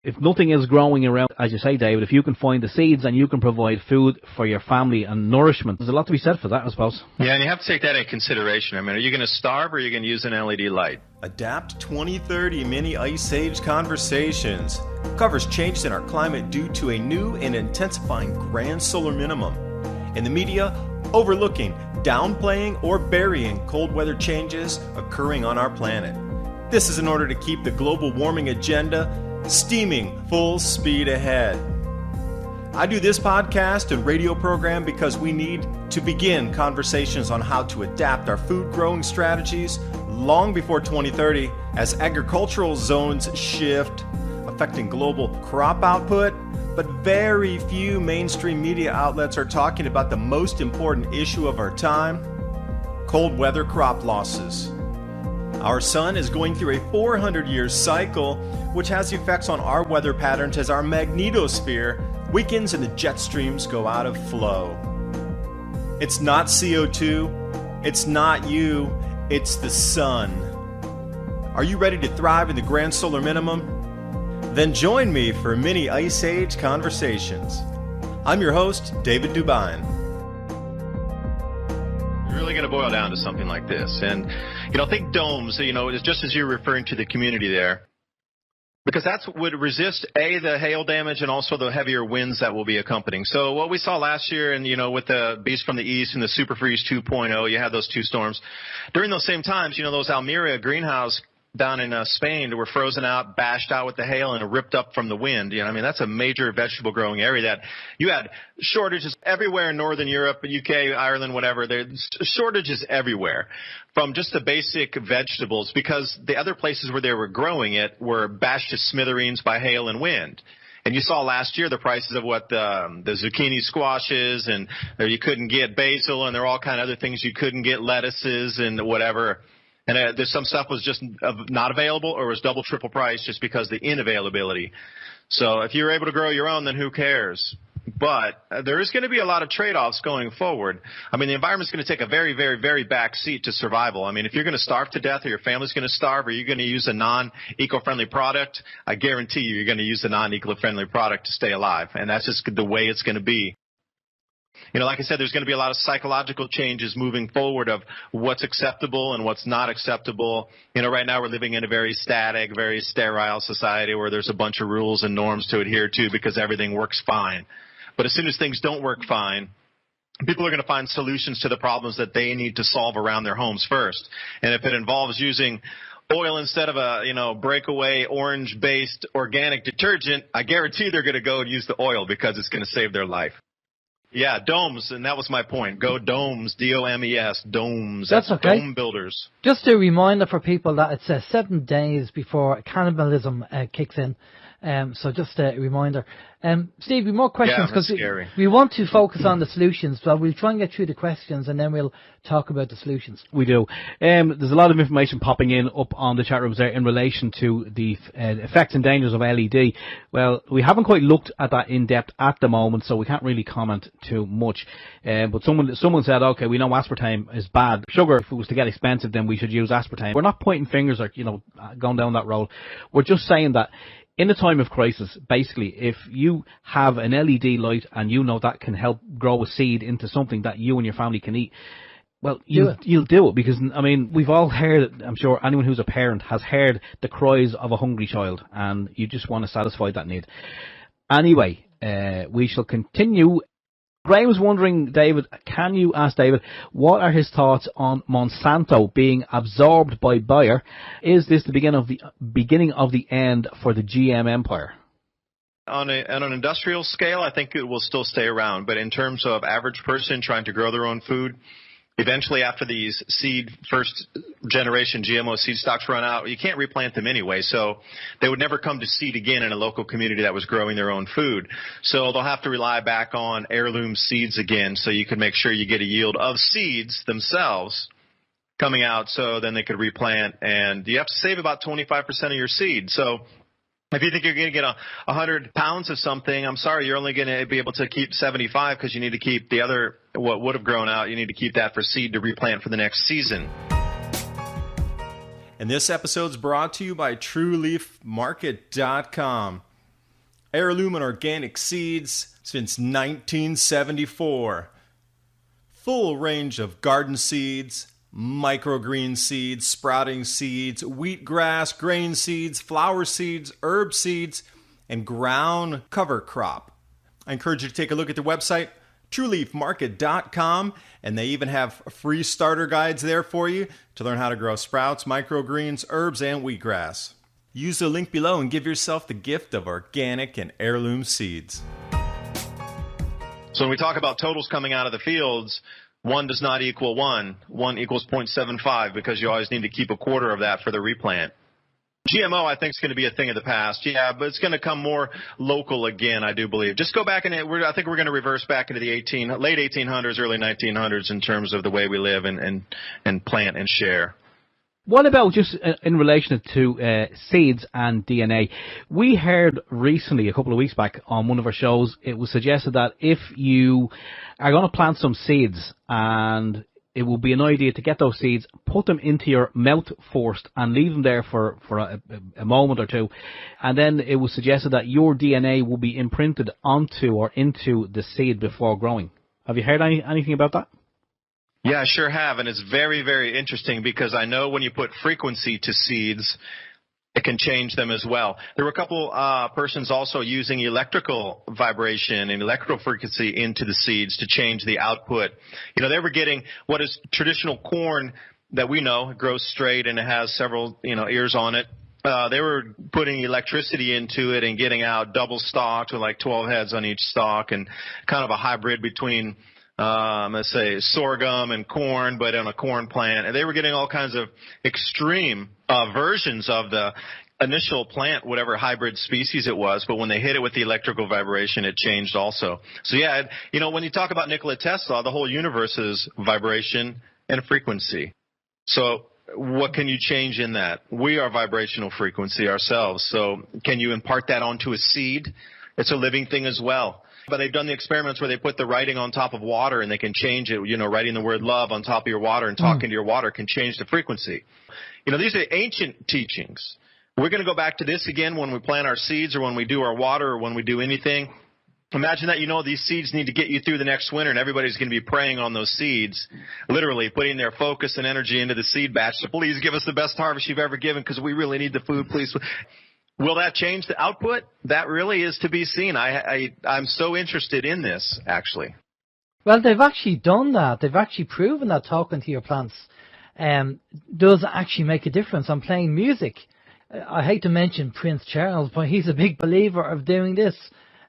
If nothing is growing around, as you say, David, if you can find the seeds and you can provide food for your family and nourishment, there's a lot to be said for that, I suppose. Yeah, and you have to take that into consideration. I mean, are you going to starve or are you going to use an LED light? Adapt 2030 Mini Ice Age Conversations covers changes in our climate due to a new and intensifying Grand Solar Minimum. In the media, overlooking, downplaying, or burying cold weather changes occurring on our planet. This is in order to keep the global warming agenda steaming full speed ahead. I do this podcast and radio program because we need to begin conversations on how to adapt our food growing strategies long before 2030 as agricultural zones shift, affecting global crop output, but very few mainstream media outlets are talking about the most important issue of our time, cold weather crop losses. Our sun is going through a 400-year cycle, which has effects on our weather patterns as our magnetosphere weakens and the jet streams go out of flow. It's not CO2, it's not you, it's the sun. Are you ready to thrive in the Grand Solar Minimum? Then join me for Mini Ice Age Conversations. I'm your host, David DuByne. Really going to boil down to something like this. And, think domes, just as you're referring to the community there, because that's what would resist, the hail damage and also the heavier winds that will be accompanying. So what we saw last year and, with the Beast from the East and the Super Freeze 2.0, you had those two storms. During those same times, those Almeria greenhouse down in Spain were frozen out, bashed out with the hail, and ripped up from the wind. That's a major vegetable growing area that you had shortages everywhere in Northern Europe, UK, Ireland, whatever. There's shortages everywhere from just the basic vegetables because the other places where they were growing it were bashed to smithereens by hail and wind. And you saw last year the prices of what the zucchini squashes and you couldn't get basil and there are all kind of other things you couldn't get, lettuces and whatever. And there's some stuff was just not available or was double, triple price just because of the inavailability. So if you're able to grow your own, then who cares? But there is going to be a lot of trade-offs going forward. I mean, the environment's going to take a very, very, very back seat to survival. I mean, if you're going to starve to death or your family's going to starve or you're going to use a non-eco-friendly product, I guarantee you're going to use a non-eco-friendly product to stay alive. And that's just the way it's going to be. Like I said, there's going to be a lot of psychological changes moving forward of what's acceptable and what's not acceptable. Right now we're living in a very static, very sterile society where there's a bunch of rules and norms to adhere to because everything works fine. But as soon as things don't work fine, people are going to find solutions to the problems that they need to solve around their homes first. And if it involves using oil instead of a, breakaway orange-based organic detergent, I guarantee they're going to go and use the oil because it's going to save their life. Yeah, domes, and that was my point. Go domes, D-O-M-E-S, domes. That's okay. Dome builders. Just a reminder for people that it's 7 days before cannibalism kicks in. So just a reminder. Steve, we have more questions because we want to focus on the solutions. But we'll try and get through the questions and then we'll talk about the solutions. We do. There's a lot of information popping in up on the chat rooms there in relation to the effects and dangers of LED. Well, we haven't quite looked at that in depth at the moment, so we can't really comment too much. But someone said, okay, we know aspartame is bad. Sugar, if it was to get expensive, then we should use aspartame. We're not pointing fingers or, going down that road. We're just saying that in a time of crisis, basically, if you have an LED light and that can help grow a seed into something that you and your family can eat, well, you'll do it because, we've all heard, I'm sure anyone who's a parent has heard the cries of a hungry child and you just want to satisfy that need. Anyway, we shall continue. Graham was wondering, David, can you ask David, what are his thoughts on Monsanto being absorbed by Bayer? Is this the beginning of the end for the GM empire? On an industrial scale, I think it will still stay around. But in terms of average person trying to grow their own food, eventually after these first generation GMO seed stocks run out, you can't replant them anyway. So they would never come to seed again in a local community that was growing their own food. So they'll have to rely back on heirloom seeds again so you can make sure you get a yield of seeds themselves coming out so then they could replant. And you have to save about 25% of your seed. So if you think you're going to get 100 pounds of something, I'm sorry, you're only going to be able to keep 75 because you need to keep the other, what would have grown out, you need to keep that for seed to replant for the next season. And this episode's brought to you by TrueLeafMarket.com. Heirloom and organic seeds since 1974. Full range of garden seeds, microgreen seeds, sprouting seeds, wheatgrass, grain seeds, flower seeds, herb seeds, and ground cover crop. I encourage you to take a look at their website, trueleafmarket.com, and they even have free starter guides there for you to learn how to grow sprouts, microgreens, herbs, and wheatgrass. Use the link below and give yourself the gift of organic and heirloom seeds. So when we talk about totals coming out of the fields, 1 does not equal 1. 1 equals 0.75 because you always need to keep a quarter of that for the replant. GMO, I think, is going to be a thing of the past. Yeah, but it's going to come more local again, I do believe. Just go back and I think we're going to reverse back into the late 1800s, early 1900s in terms of the way we live and plant and share. What about just in relation to seeds and DNA? We heard recently, a couple of weeks back on one of our shows, it was suggested that if you are going to plant some seeds, and it will be an idea to get those seeds, put them into your mouth first and leave them there for a moment or two. And then it was suggested that your DNA will be imprinted onto or into the seed before growing. Have you heard anything about that? Yeah, I sure have, and it's very, very interesting because I know when you put frequency to seeds, it can change them as well. There were a couple persons also using electrical vibration and electrical frequency into the seeds to change the output. You know, they were getting what is traditional corn that we know grows straight and it has several, ears on it. They were putting electricity into it and getting out double stalks with like 12 heads on each stalk and kind of a hybrid between let's say sorghum and corn, but on a corn plant. And they were getting all kinds of extreme versions of the initial plant, whatever hybrid species it was. But when they hit it with the electrical vibration, it changed also. So yeah, when you talk about Nikola Tesla, the whole universe is vibration and frequency. So what can you change in that? We are vibrational frequency ourselves. So can you impart that onto a seed? It's a living thing as well. But they've done the experiments where they put the writing on top of water and they can change it, writing the word love on top of your water and talking to your water can change the frequency. These are ancient teachings. We're going to go back to this again when we plant our seeds or when we do our water or when we do anything. Imagine that, these seeds need to get you through the next winter and everybody's going to be praying on those seeds, literally putting their focus and energy into the seed batch. So please give us the best harvest you've ever given because we really need the food, please. Will that change the output? That really is to be seen. I'm so interested in this, actually. Well, they've actually done that. They've actually proven that talking to your plants does actually make a difference on playing music. I hate to mention Prince Charles, but he's a big believer of doing this.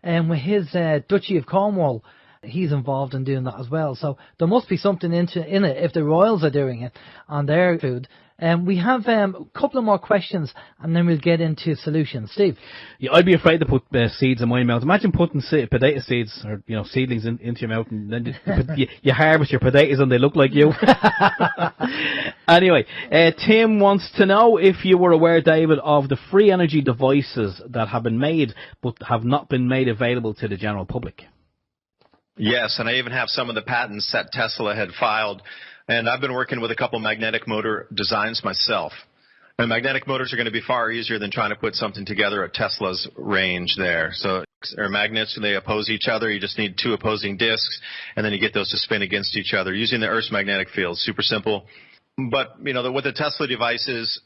And with his Duchy of Cornwall, he's involved in doing that as well. So there must be something in it if the royals are doing it on their food. We have a couple of more questions, and then we'll get into solutions. Steve? Yeah, I'd be afraid to put seeds in my mouth. Imagine putting potato seeds or seedlings into your mouth, and then you harvest your potatoes and they look like you. Anyway, Tim wants to know if you were aware, David, of the free energy devices that have been made but have not been made available to the general public. Yes, and I even have some of the patents that Tesla had filed. And I've been working with a couple magnetic motor designs myself. And magnetic motors are going to be far easier than trying to put something together at Tesla's range there. So they're magnets, they oppose each other. You just need two opposing disks, and then you get those to spin against each other using the Earth's magnetic field. Super simple. But, with the Tesla devices,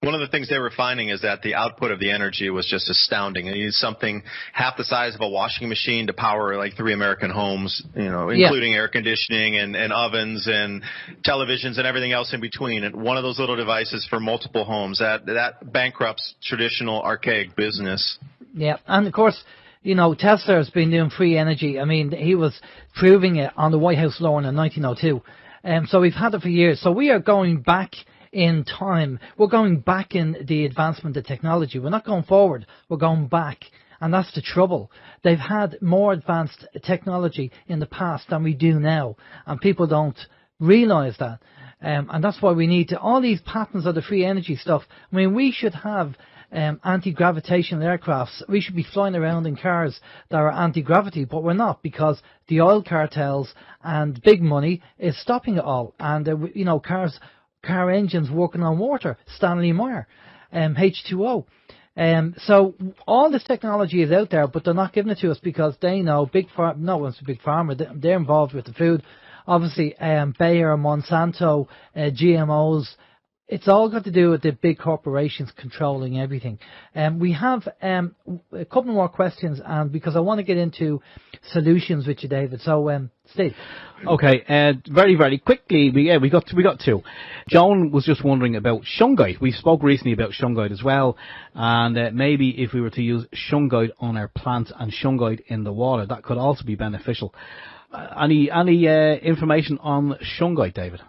one of the things they were finding is that the output of the energy was just astounding. You need something half the size of a washing machine to power like 3 American homes, including air conditioning and ovens and televisions and everything else in between. And one of those little devices for multiple homes, that bankrupts traditional archaic business. Yeah, and of course, Tesla has been doing free energy. I mean, he was proving it on the White House lawn in 1902. So we've had it for years. So we are going back in time. We're going back in the advancement of technology. We're not going forward. We're going back. And that's the trouble. They've had more advanced technology in the past than we do now. And people don't realise that. And that's why we need to, all these patents of the free energy stuff. I mean, we should have anti-gravitational aircrafts. We should be flying around in cars that are anti-gravity, but we're not, because the oil cartels and big money is stopping it all. And, car engines working on water, Stanley Meyer, H2O. So all this technology is out there, but they're not giving it to us because they know no one's a big farmer. They're involved with the food. Obviously, Bayer, Monsanto, GMOs. It's all got to do with the big corporations controlling everything. We have a couple more questions, and because I want to get into solutions with you, David. So, Steve. Okay, very, very quickly, we got two. Joan was just wondering about shungite. We spoke recently about shungite as well, and maybe if we were to use shungite on our plants and shungite in the water, that could also be beneficial. Any information on shungite, David?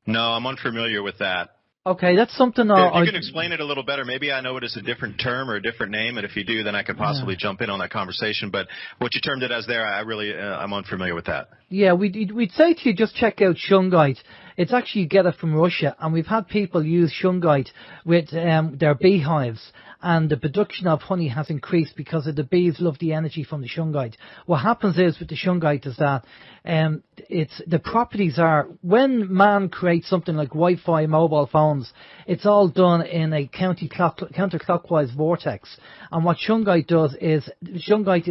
No, I'm unfamiliar with that. Okay, that's something. If you can explain it a little better, maybe I know it as a different term or a different name, and if you do, then I could possibly jump in on that conversation. But what you termed it as there, I'm unfamiliar with that. Yeah, we'd say to you just check out shungite. It's actually you get it from Russia, and we've had people use shungite with their beehives, and the production of honey has increased because the bees love the energy from the shungite. What happens is with the shungite is that the properties are, when man creates something like Wi-Fi mobile phones, it's all done in a counterclockwise vortex. And what shungite does is, shungite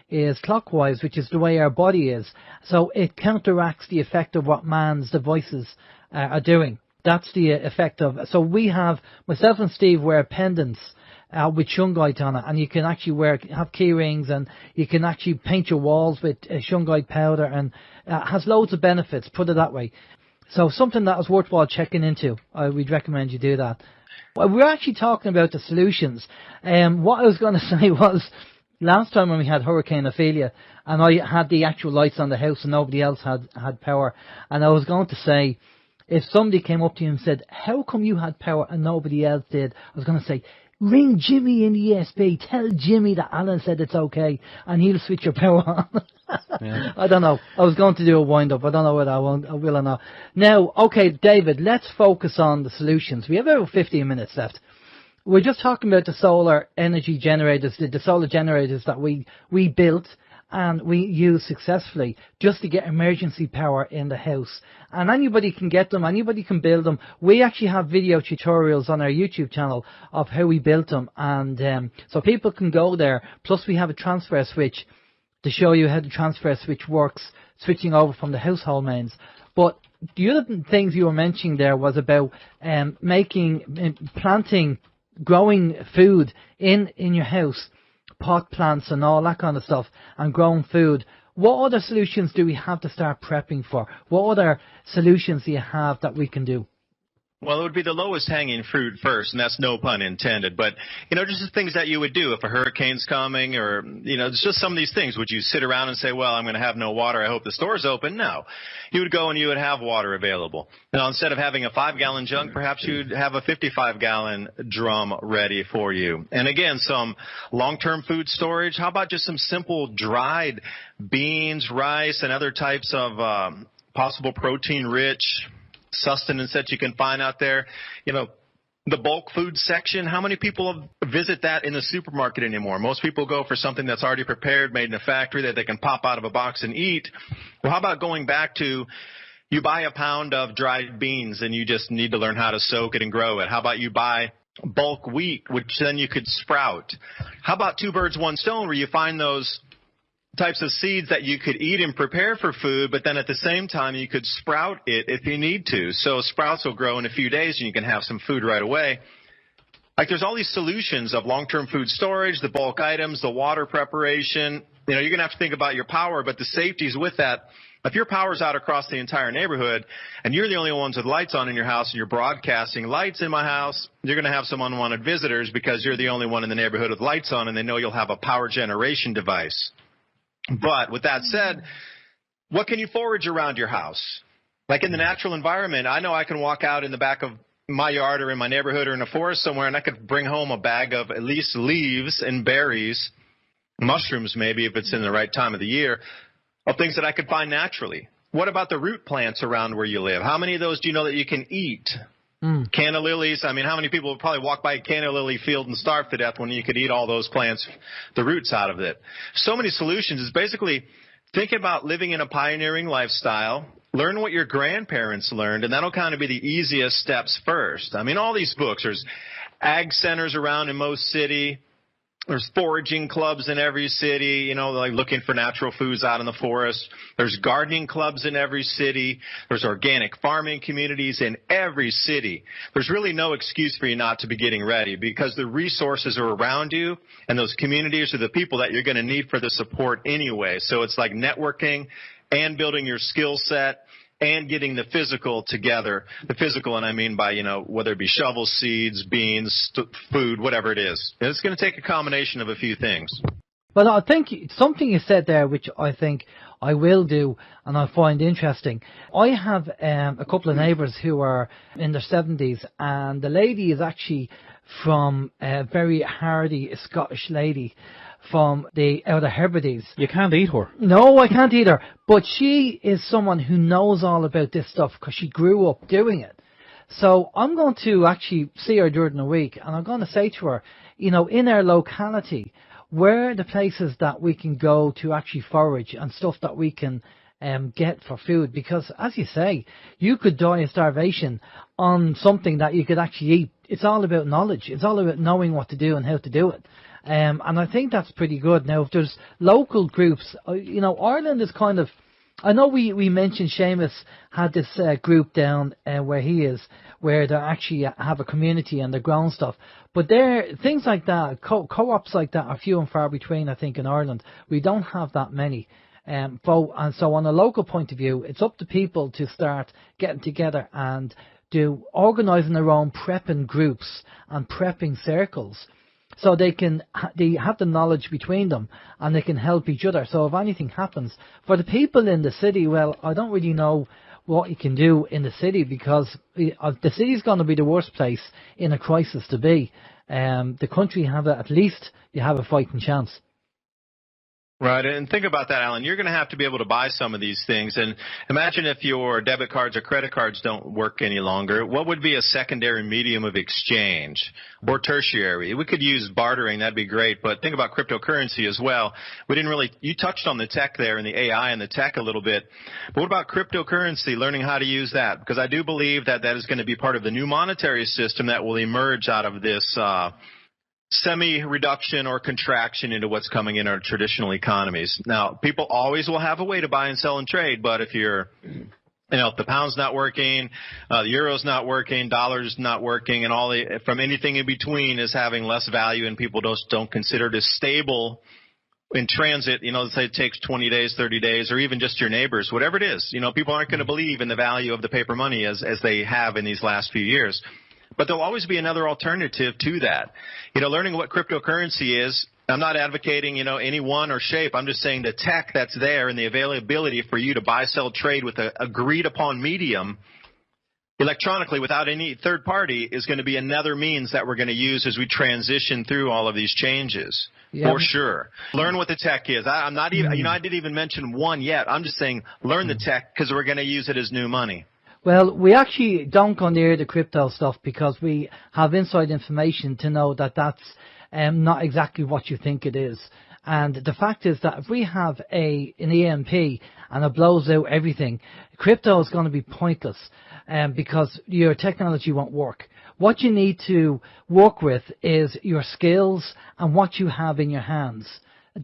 is clockwise, which is the way our body is. So it counteracts the effect of what man's devices are doing. That's the effect of. So we have, myself and Steve wear pendants with shungite on it, and you can actually have key rings, and you can actually paint your walls with shungite powder, and has loads of benefits, put it that way. So something that is worthwhile checking into. We'd recommend you do that. Well, we're actually talking about the solutions. What I was going to say was, last time when we had Hurricane Ophelia, and I had the actual lights on the house and nobody else had power, and I was going to say, if somebody came up to you and said, how come you had power and nobody else did? I was going to say, ring Jimmy in the ESB, tell Jimmy that Alan said it's okay, and he'll switch your power on. Yeah. I don't know. I was going to do a wind-up. I don't know whether I will or not. Now, okay, David, let's focus on the solutions. We have about 15 minutes left. We're just talking about the solar energy generators, the solar generators that we built and we use successfully just to get emergency power in the house. And anybody can get them, anybody can build them. We actually have video tutorials on our YouTube channel of how we built them, and so people can go there. Plus we have a transfer switch to show you how the transfer switch works, switching over from the household mains. But the other things you were mentioning there was about planting, growing food in your house, pot plants and all that kind of stuff, and growing food. What other solutions do we have to start prepping for? What other solutions do you have that we can do? Well, it would be the lowest hanging fruit first, and that's no pun intended. But, just the things that you would do if a hurricane's coming, or, it's just some of these things. Would you sit around and say, well, I'm going to have no water, I hope the store's open? No. You would go and you would have water available. Now, instead of having a 5-gallon jug, perhaps you'd have a 55-gallon drum ready for you. And again, some long-term food storage. How about just some simple dried beans, rice, and other types of possible protein-rich sustenance that you can find out there? The bulk food section, how many people visit that in the supermarket anymore? Most people go for something that's already prepared, made in a factory, that they can pop out of a box and eat. Well, how about going back to, you buy a pound of dried beans and you just need to learn how to soak it and grow it. How about you buy bulk wheat, which then you could sprout? How about 2 birds, 1 stone, where you find those types of seeds that you could eat and prepare for food, but then at the same time you could sprout it if you need to. So sprouts will grow in a few days and you can have some food right away. Like, there's all these solutions of long-term food storage, the bulk items, the water preparation. You're going to have to think about your power, but the safeties with that. If your power's out across the entire neighborhood and you're the only ones with lights on in your house and you're broadcasting, lights in my house, you're going to have some unwanted visitors because you're the only one in the neighborhood with lights on, and they know you'll have a power generation device. But with that said, what can you forage around your house? Like in the natural environment, I know I can walk out in the back of my yard or in my neighborhood or in a forest somewhere, and I could bring home a bag of at least leaves and berries, mushrooms maybe if it's in the right time of the year, of things that I could find naturally. What about the root plants around where you live? How many of those do you know that you can eat? Canna lilies. I mean, how many people would probably walk by a canna lily field and starve to death when you could eat all those plants, the roots out of it? So many solutions. Is basically think about living in a pioneering lifestyle. Learn what your grandparents learned, and that'll kind of be the easiest steps first. I mean, all these books, there's ag centers around in most city. There's foraging clubs in every city, like looking for natural foods out in the forest. There's gardening clubs in every city. There's organic farming communities in every city. There's really no excuse for you not to be getting ready because the resources are around you, and those communities are the people that you're going to need for the support anyway. So it's like networking and building your skill set and getting the physical together. The physical, and I mean by, whether it be shovels, seeds, beans, food, whatever it is. And it's going to take a combination of a few things. Well, I think something you said there, which I think I will do and I find interesting. I have a couple of neighbours who are in their 70s, and the lady is actually from a very hardy Scottish lady from the Outer Hebrides. You can't eat her. No, I can't eat her. But she is someone who knows all about this stuff because she grew up doing it. So I'm going to actually see her during the week, and I'm going to say to her, in our locality, where are the places that we can go to actually forage and stuff that we can get for food? Because, as you say, you could die of starvation on something that you could actually eat. It's all about knowledge. It's all about knowing what to do and how to do it. And I think that's pretty good. Now, if there's local groups, Ireland is kind of, I know we mentioned Seamus had this group down where he is, where they actually have a community and they're growing stuff. But things like that, co-ops like that are few and far between, I think, in Ireland. We don't have that many. And so on a local point of view, it's up to people to start getting together and organising their own prepping groups and prepping circles. So they have the knowledge between them and they can help each other. So if anything happens, for the people in the city, well, I don't really know what you can do in the city because the city is going to be the worst place in a crisis to be. The country at least you have a fighting chance. Right, and think about that, Alan. You're going to have to be able to buy some of these things. And imagine if your debit cards or credit cards don't work any longer. What would be a secondary medium of exchange or tertiary? We could use bartering. That'd be great. But think about cryptocurrency as well. You touched on the tech there and the AI and the tech a little bit. But what about cryptocurrency, learning how to use that? Because I do believe that is going to be part of the new monetary system that will emerge out of this semi-reduction or contraction into what's coming in our traditional economies. Now, people always will have a way to buy and sell and trade, but if if the pound's not working, the euro's not working, dollar's not working, and from anything in between is having less value, and people don't consider it as stable in transit, let's say it takes 20 days, 30 days, or even just your neighbors, whatever it is, people aren't going to believe in the value of the paper money as they have in these last few years. But there'll always be another alternative to that. Learning what cryptocurrency is, I'm not advocating, any one or shape. I'm just saying the tech that's there and the availability for you to buy, sell, trade with an agreed upon medium electronically without any third party is going to be another means that we're going to use as we transition through all of these changes. Yeah. For sure. Learn what the tech is. I'm not even, I didn't even mention one yet. I'm just saying learn the tech because we're going to use it as new money. Well, we actually don't go near the crypto stuff because we have inside information to know that that's not exactly what you think it is. And the fact is that if we have an EMP and it blows out everything, crypto is going to be pointless because your technology won't work. What you need to work with is your skills and what you have in your hands.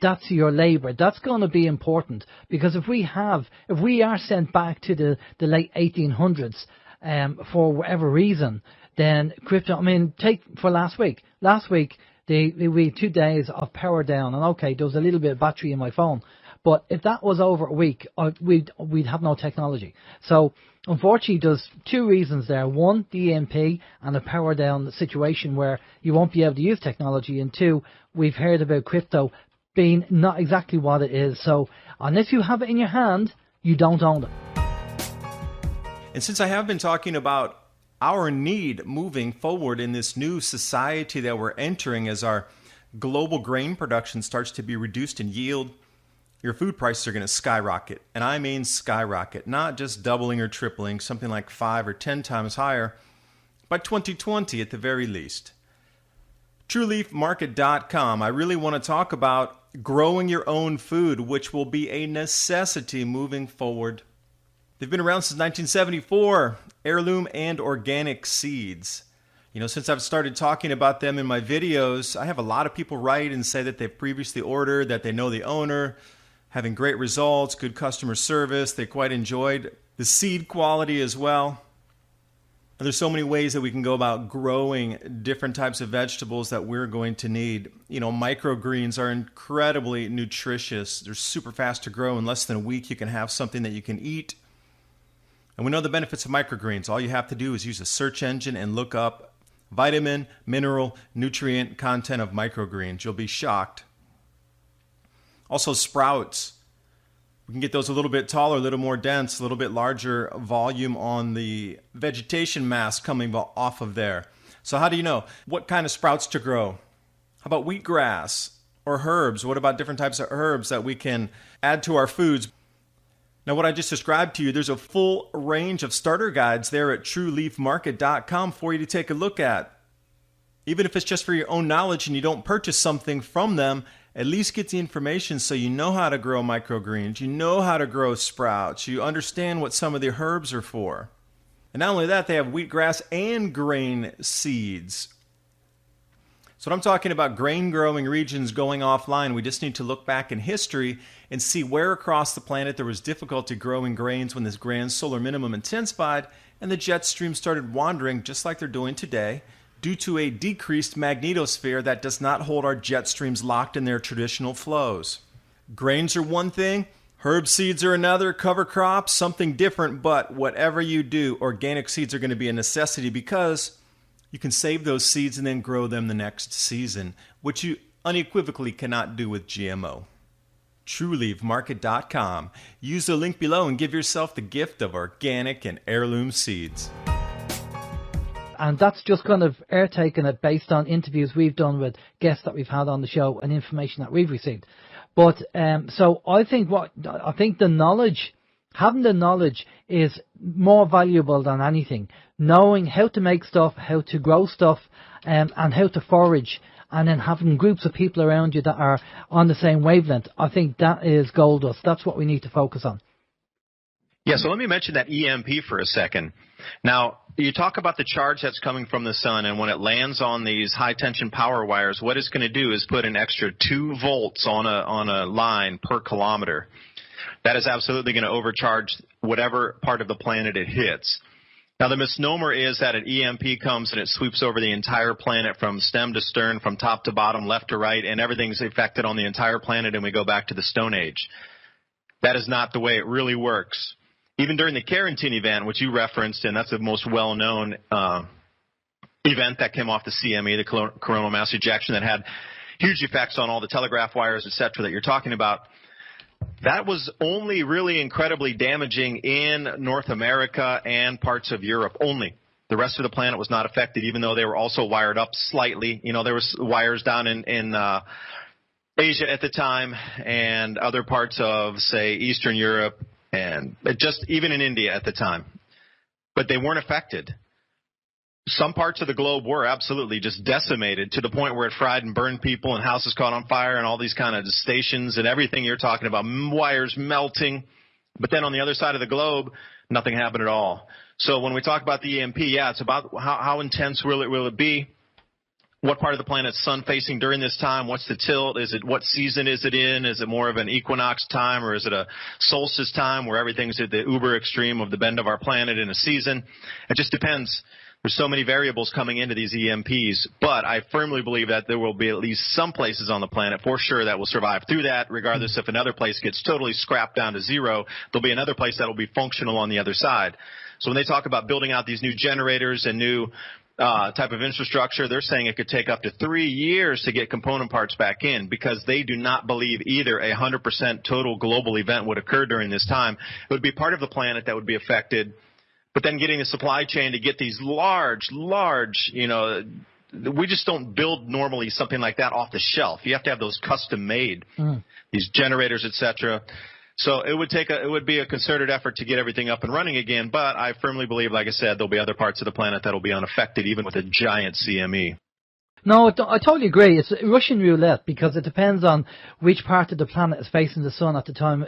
That's your labour. That's going to be important because if we are sent back to the late 1800s for whatever reason, then crypto. Take for last week. Last week we had 2 days of power down, and okay, there was a little bit of battery in my phone, but if that was over a week, we'd have no technology. So unfortunately, there's 2 reasons there. One, the EMP and a power down situation where you won't be able to use technology, and 2, we've heard about crypto being not exactly what it is. So unless you have it in your hand, you don't own it. And since I have been talking about our need moving forward in this new society that we're entering as our global grain production starts to be reduced in yield, your food prices are going to skyrocket. And I mean skyrocket, not just doubling or tripling, something like 5 or 10 times higher by 2020 at the very least. TrueLeafMarket.com. I really want to talk about growing your own food, which will be a necessity moving forward. They've been around since 1974. Heirloom and organic seeds. Since I've started talking about them in my videos, I have a lot of people write and say that they've previously ordered, that they know the owner, having great results, good customer service. They quite enjoyed the seed quality as well. And there's so many ways that we can go about growing different types of vegetables that we're going to need. Microgreens are incredibly nutritious. They're super fast to grow. In less than a week, you can have something that you can eat. And we know the benefits of microgreens. All you have to do is use a search engine and look up vitamin, mineral, nutrient content of microgreens. You'll be shocked. Also, sprouts. We can get those a little bit taller, a little more dense, a little bit larger volume on the vegetation mass coming off of there. So how do you know what kind of sprouts to grow? How about wheatgrass or herbs? What about different types of herbs that we can add to our foods? Now, what I just described to you, there's a full range of starter guides there at trueleafmarket.com for you to take a look at. Even if it's just for your own knowledge and you don't purchase something from them, at least get the information so you know how to grow microgreens, you know how to grow sprouts, you understand what some of the herbs are for. And not only that, they have wheatgrass and grain seeds. So when I'm talking about grain-growing regions going offline, we just need to look back in history and see where across the planet there was difficulty growing grains when this grand solar minimum intensified and the jet stream started wandering just like they're doing today due to a decreased magnetosphere that does not hold our jet streams locked in their traditional flows. Grains are one thing, herb seeds are another, cover crops, something different, but whatever you do, organic seeds are going to be a necessity because you can save those seeds and then grow them the next season, which you unequivocally cannot do with GMO. TrueLeafMarket.com. Use the link below and give yourself the gift of organic and heirloom seeds. And that's just kind of air-taking it based on interviews we've done with guests that we've had on the show and information that we've received. But so I think the knowledge, having the knowledge is more valuable than anything. Knowing how to make stuff, how to grow stuff, and how to forage, and then having groups of people around you that are on the same wavelength, I think that is gold dust. That's what we need to focus on. Yeah, so let me mention that EMP for a second. Now, you talk about the charge that's coming from the sun, and when it lands on these high-tension power wires, what it's going to do is put an extra 2 volts on a line per kilometer. That is absolutely going to overcharge whatever part of the planet it hits. Now, the misnomer is that an EMP comes and it sweeps over the entire planet from stem to stern, from top to bottom, left to right, and everything's affected on the entire planet, and we go back to the Stone Age. That is not the way it really works. Even during the Carrington event, which you referenced, and that's the most well-known event that came off the CME, the Coronal Mass ejection, that had huge effects on all the telegraph wires, et cetera, that you're talking about. That was only really incredibly damaging in North America and parts of Europe only. The rest of the planet was not affected, even though they were also wired up slightly. There was wires down in Asia at the time and other parts of, say, Eastern Europe and just even in India at the time. But they weren't affected. Some parts of the globe were absolutely just decimated to the point where it fried and burned people and houses caught on fire and all these kind of stations and everything you're talking about, wires melting. But then on the other side of the globe, nothing happened at all. So when we talk about the EMP, yeah, it's about how intense will it be? What part of the planet's sun facing during this time? What's the tilt? What season is it in? Is it more of an equinox time, or is it a solstice time where everything's at the uber extreme of the bend of our planet in a season? It just depends. There's so many variables coming into these EMPs, but I firmly believe that there will be at least some places on the planet for sure that will survive through that, regardless if another place gets totally scrapped down to zero. There'll be another place that will be functional on the other side. So when they talk about building out these new generators and new type of infrastructure, they're saying it could take up to 3 years to get component parts back in, because they do not believe either a 100% total global event would occur during this time. It would be part of the planet that would be affected. But then getting the supply chain to get these large, we just don't build normally something like that off the shelf. You have to have those custom made, these generators, et cetera. So it would be a concerted effort to get everything up and running again. But I firmly believe, like I said, there'll be other parts of the planet that will be unaffected, even with a giant CME. No, I totally agree. It's Russian roulette, because it depends on which part of the planet is facing the sun at the time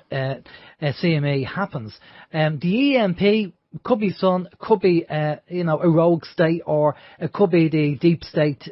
CME happens. The EMP, It could be sun, it could be, a rogue state, or it could be the deep state,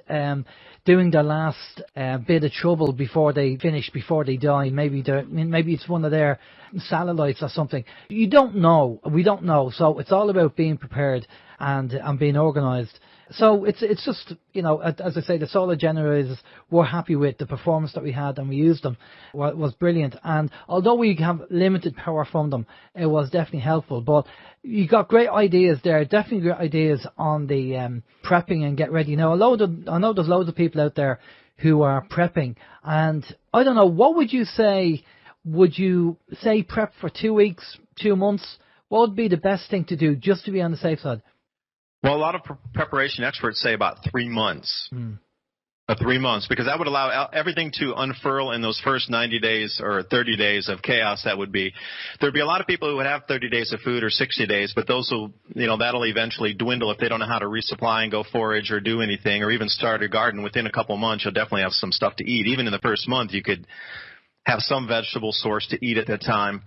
doing their last bit of trouble before they finish, before they die. Maybe it's one of their satellites or something. You don't know. We don't know. So it's all about being prepared and being organised. So it's just, as I say, the solar generators, we're happy with the performance that we had, and we used them. Was brilliant. And although we have limited power from them, it was definitely helpful. But you got great ideas there, definitely great ideas on the prepping and get ready. Now, I know there's loads of people out there who are prepping, and I don't know, what would you say? Would you say prep for 2 weeks, 2 months? What would be the best thing to do just to be on the safe side? Well, a lot of preparation experts say about 3 months. 3 months, because that would allow everything to unfurl in those first 90 days or 30 days of chaos. There'd be a lot of people who would have 30 days of food or 60 days, but those will, that'll eventually dwindle if they don't know how to resupply and go forage or do anything, or even start a garden. Within a couple months, you'll definitely have some stuff to eat. Even in the first month, you could have some vegetable source to eat at that time.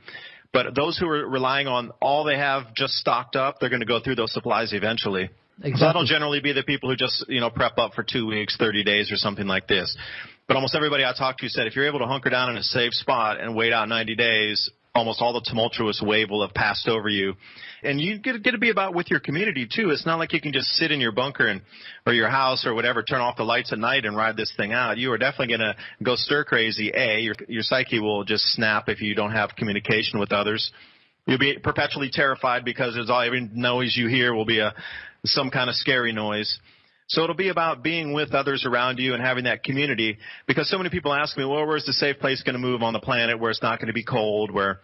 But those who are relying on all they have just stocked up, they're going to go through those supplies eventually. Exactly. So that'll generally be the people who just, prep up for 2 weeks, 30 days or something like this. But almost everybody I talked to said if you're able to hunker down in a safe spot and wait out 90 days, almost all the tumultuous wave will have passed over you. And you get to be about with your community, too. It's not like you can just sit in your bunker or your house or whatever, turn off the lights at night and ride this thing out. You are definitely going to go stir crazy. Your psyche will just snap if you don't have communication with others. You'll be perpetually terrified because every noise you hear will be some kind of scary noise. So it'll be about being with others around you and having that community, because so many people ask me, well, where's the safe place going to move on the planet where it's not going to be cold, where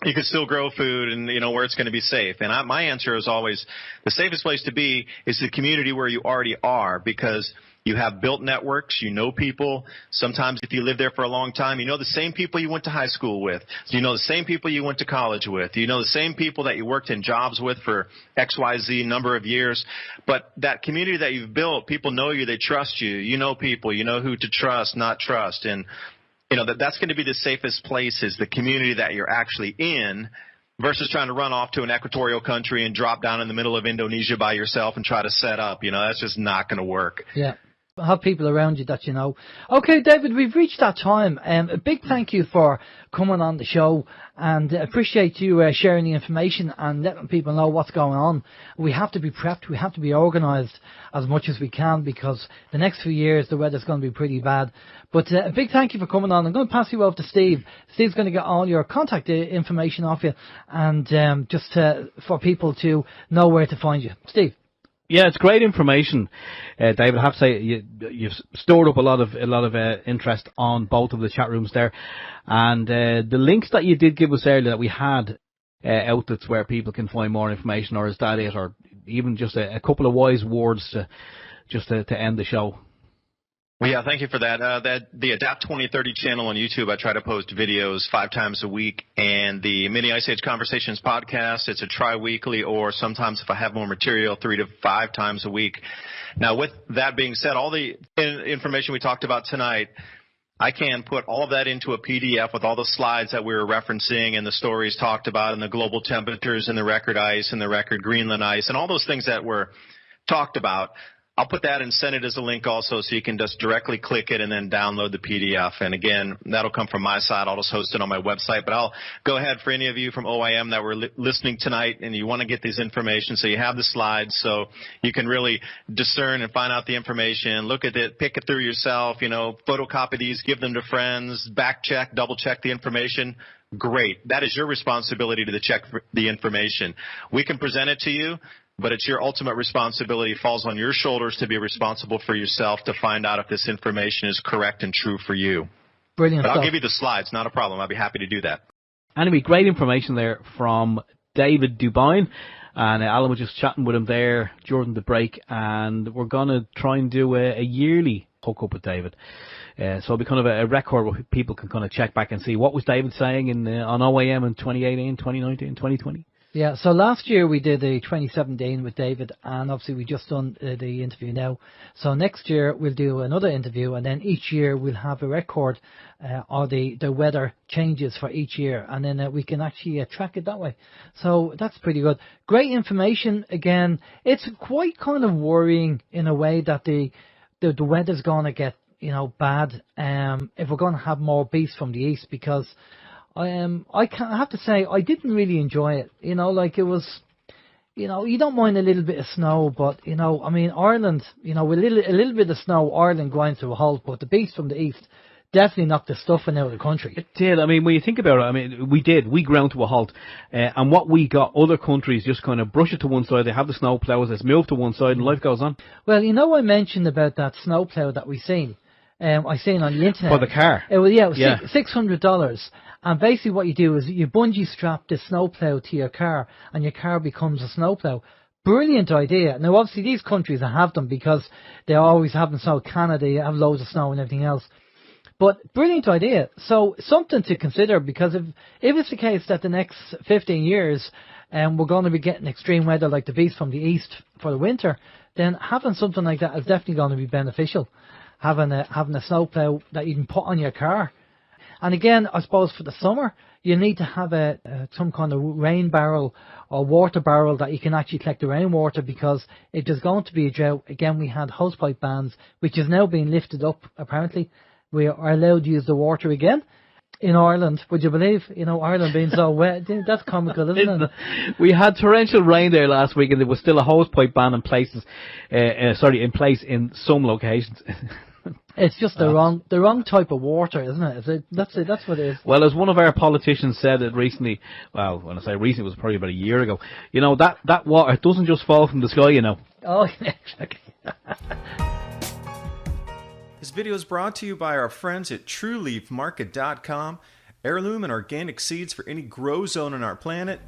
you can still grow food and, where it's going to be safe? And my answer is always the safest place to be is the community where you already are, because you have built networks, you know people. Sometimes if you live there for a long time, you know the same people you went to high school with. So you know the same people you went to college with. You know the same people that you worked in jobs with for XYZ number of years. But that community that you've built, people know you, they trust you. You know people, you know who to trust, not trust. And, that's going to be the safest place, is the community that you're actually in, versus trying to run off to an equatorial country and drop down in the middle of Indonesia by yourself and try to set up. That's just not going to work. Yeah. Have people around you that you know. Okay, David, we've reached that time. A big thank you for coming on the show, and appreciate you sharing the information and letting people know what's going on. We have to be prepped. We have to be organised as much as we can, because the next few years the weather's going to be pretty bad. But a big thank you for coming on. I'm going to pass you over to Steve. Steve's going to get all your contact information off you, and just for people to know where to find you. Steve. Yeah, it's great information, David. I have to say you've stored up a lot of interest on both of the chat rooms there, and the links that you did give us earlier that we had outlets where people can find more information, or is that it, or even just a couple of wise words to end the show. Well, yeah, thank you for that. The Adapt 2030 channel on YouTube, I try to post videos 5 times a week, and the Mini Ice Age Conversations podcast, it's a tri-weekly, or sometimes if I have more material, 3 to 5 times a week. Now, with that being said, all the information we talked about tonight, I can put all of that into a PDF with all the slides that we were referencing and the stories talked about, and the global temperatures and the record ice and the record Greenland ice and all those things that were talked about. I'll put that and send it as a link also, so you can just directly click it and then download the PDF. And again, that'll come from my side. I'll just host it on my website. But I'll go ahead for any of you from OIM that were listening tonight and you want to get this information, so you have the slides so you can really discern and find out the information, look at it, pick it through yourself, photocopy these, give them to friends, back check, double check the information. Great. That is your responsibility to check the information. We can present it to you, but it's your ultimate responsibility. It falls on your shoulders to be responsible for yourself to find out if this information is correct and true for you. Brilliant. But I'll give you the slides, not a problem. I'll be happy to do that. Anyway, great information there from David DuByne. And Alan was just chatting with him there during the break, and we're going to try and do a yearly hookup with David. So it'll be kind of a record where people can kind of check back and see what was David saying on OAM in 2018, 2019, 2020. Yeah, so last year we did the 2017 with David, and obviously we just done the interview now. So next year we'll do another interview, and then each year we'll have a record or the weather changes for each year, and then we can actually track it that way. So that's pretty good. Great information. Again, it's quite kind of worrying in a way that the weather's going to get bad if we're going to have more beasts from the east, because I have to say I didn't really enjoy it. Like it was, you don't mind a little bit of snow, but I mean Ireland, with a little bit of snow, Ireland going to a halt. But the beast from the east definitely knocked the stuffing out of the country. It did. I mean, when you think about it, I mean, we ground to a halt, and what we got, other countries just kind of brush it to one side. They have the snow ploughs, it's moved to one side, and life goes on. Well, I mentioned about that snow plough that we seen. I seen on the internet for the car. It was $600. And basically what you do is you bungee strap the snowplow to your car, and your car becomes a snowplow. Brilliant idea. Now, obviously, these countries have them because they always have them. So Canada, you have loads of snow and everything else. But brilliant idea. So something to consider, because if it's the case that the next 15 years we're going to be getting extreme weather like the beast from the east for the winter, then having something like that is definitely going to be beneficial. Having a snowplow that you can put on your car. And again, I suppose for the summer, you need to have some kind of rain barrel or water barrel that you can actually collect the rainwater, because if there's going to be a drought, again, we had hosepipe bans, which is now being lifted up, apparently. We are allowed to use the water again in Ireland. Would you believe? Ireland being so wet. That's comical, isn't it? We had torrential rain there last week, and there was still a hosepipe ban in place in some locations. It's just the wrong type of water, isn't it? That's what it is. Well, as one of our politicians said it recently, well, when I say recently, it was probably about a year ago, that water, it doesn't just fall from the sky, Oh, yeah, exactly. This video is brought to you by our friends at TrueLeafMarket.com. Heirloom and organic seeds for any grow zone on our planet.